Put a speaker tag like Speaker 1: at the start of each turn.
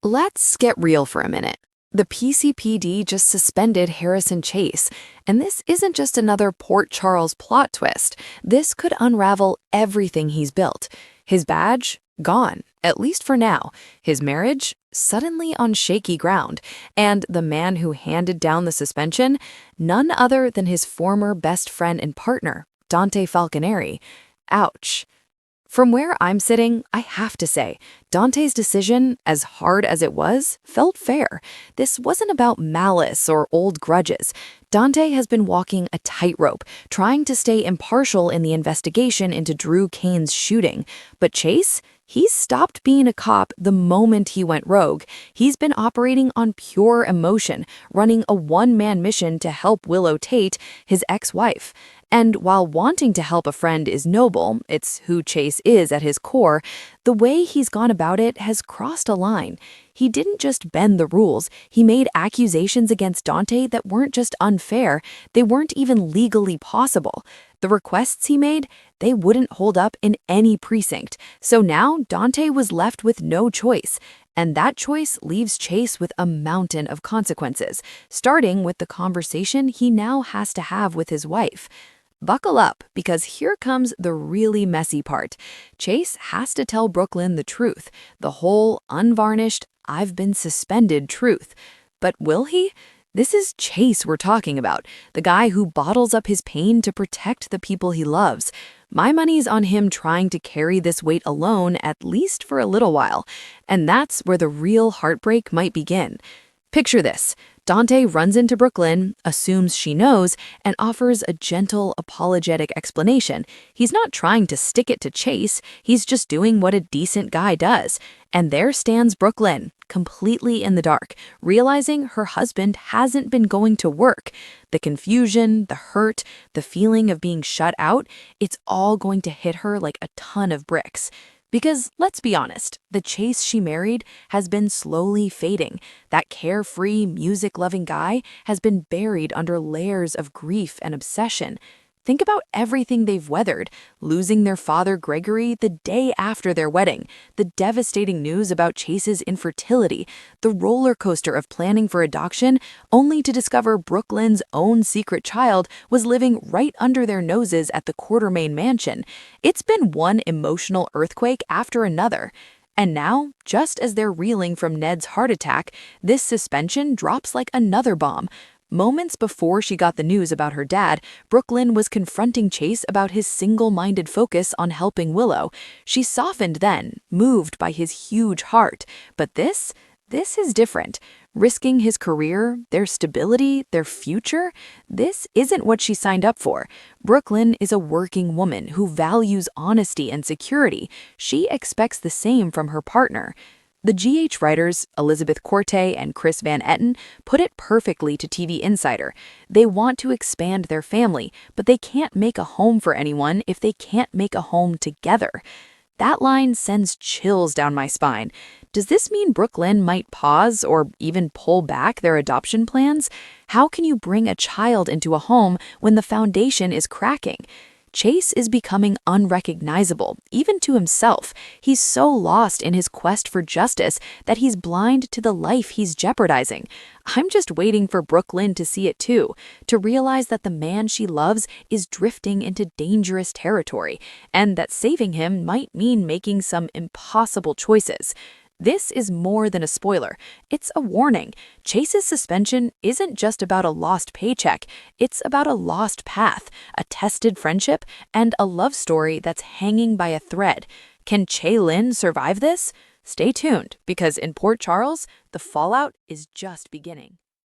Speaker 1: Let's get real for a minute. The PCPD just suspended Harrison Chase, and this isn't just another Port Charles plot twist. This could unravel everything he's built. His badge? Gone, at least for now. His marriage? Suddenly on shaky ground. And the man who handed down the suspension? None other than his former best friend and partner, Dante Falconeri. Ouch. From where I'm sitting, I have to say, Dante's decision, as hard as it was, felt fair. This wasn't about malice or old grudges. Dante has been walking a tightrope, trying to stay impartial in the investigation into Drew Cain's shooting. But Chase? He's stopped being a cop the moment he went rogue. He's been operating on pure emotion, running a one-man mission to help Willow Tate, his ex-wife. And while wanting to help a friend is noble, it's who Chase is at his core, the way he's gone about it has crossed a line. He didn't just bend the rules, he made accusations against Dante that weren't just unfair, they weren't even legally possible. The requests he made, they wouldn't hold up in any precinct. So now Dante was left with no choice. And that choice leaves Chase with a mountain of consequences, starting with the conversation he now has to have with his wife. Buckle up, because here comes the really messy part. Chase has to tell Brook Lynn the truth, the whole unvarnished, I've been suspended truth. But will he? This is Chase we're talking about, the guy who bottles up his pain to protect the people he loves. My money's on him trying to carry this weight alone, at least for a little while. And that's where the real heartbreak might begin. Picture this. Dante runs into Brook Lynn, assumes she knows, and offers a gentle, apologetic explanation. He's not trying to stick it to Chase, he's just doing what a decent guy does. And there stands Brook Lynn, completely in the dark, realizing her husband hasn't been going to work. The confusion, the hurt, the feeling of being shut out, it's all going to hit her like a ton of bricks. Because, let's be honest, the Chase she married has been slowly fading. That carefree, music-loving guy has been buried under layers of grief and obsession. Think about everything they've weathered, losing their father Gregory the day after their wedding, the devastating news about Chase's infertility, the roller coaster of planning for adoption, only to discover Brook Lynn's own secret child was living right under their noses at the Quartermaine mansion. It's been one emotional earthquake after another. And now, just as they're reeling from Ned's heart attack, this suspension drops like another bomb. Moments before she got the news about her dad, Brook Lynn was confronting Chase about his single-minded focus on helping Willow. She softened then, moved by his huge heart. But this is different. Risking his career, their stability, their future, this isn't what she signed up for. Brook Lynn is a working woman who values honesty and security. She expects the same from her partner. The GH writers, Elizabeth Corte and Chris Van Etten, put it perfectly to TV Insider. They want to expand their family, but they can't make a home for anyone if they can't make a home together. That line sends chills down my spine. Does this mean Brook Lynn might pause or even pull back their adoption plans? How can you bring a child into a home when the foundation is cracking? Chase is becoming unrecognizable, even to himself. He's so lost in his quest for justice that he's blind to the life he's jeopardizing. I'm just waiting for Brook Lynn to see it too, to realize that the man she loves is drifting into dangerous territory, and that saving him might mean making some impossible choices. This is more than a spoiler. It's a warning. Chase's suspension isn't just about a lost paycheck. It's about a lost path, a tested friendship, and a love story that's hanging by a thread. Can ChaLynn survive this? Stay tuned, because in Port Charles, the fallout is just beginning.